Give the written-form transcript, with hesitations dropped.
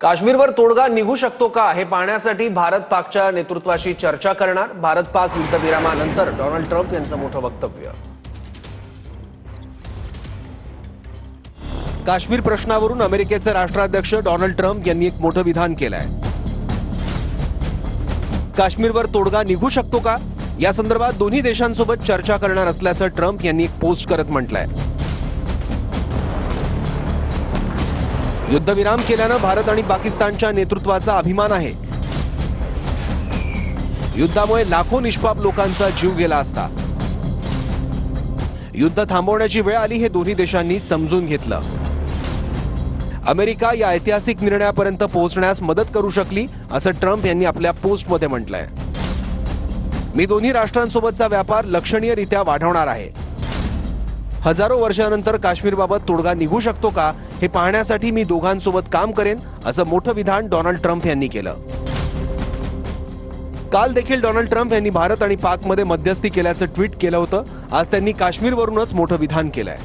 काश्मीरवर तोडगा निघू शकतो का हे पाहण्यासाठी भारत पाकच्या नेतृत्वाशी चर्चा करणार। भारत पाक युद्धविरामानंतर डोनाल्ड ट्रम्प यांचं मोठं वक्तव्य। काश्मीर प्रश्नावरून अमेरिकेचे राष्ट्राध्यक्ष डोनाल्ड ट्रम्प यांनी एक मोठं विधान केलंय। काश्मीरवर तोडगा निघू शकतो का या संदर्भात दोन्ही देशांसोबत चर्चा करणार असल्याचं ट्रम्प यांनी एक पोस्ट करत म्हटलंय। युद्धविराम केल्यानं भारत आणि पाकिस्तानच्या नेतृत्वाचा अभिमान आहे। युद्धामुळे लाखो निष्पाप लोकांचा जीव गेला असता। युद्ध थांबवण्याची वेळ आली हे दोन्ही देशांनी समजून घेतलं। अमेरिका या ऐतिहासिक निर्णयापर्यंत पोहोचण्यास मदत करू शकली असं ट्रम्प यांनी आपल्या पोस्टमध्ये म्हटलंय। मी दोन्ही राष्ट्रांसोबतचा व्यापार लक्षणीयरित्या वाढवणार आहे। हजारो वर्षांनंतर काश्मीरबाबत तोडगा निघू शकतो का हे पाहण्यासाठी मी दोघांसोबत काम करेन असं मोठं विधान डोनाल्ड ट्रम्प यांनी केलं। काल देखील डोनाल्ड ट्रम्प यांनी भारत आणि पाकमध्ये मध्यस्थी केल्याचं ट्विट केलं होतं। आज त्यांनी काश्मीरवरूनच मोठं विधान केलंय।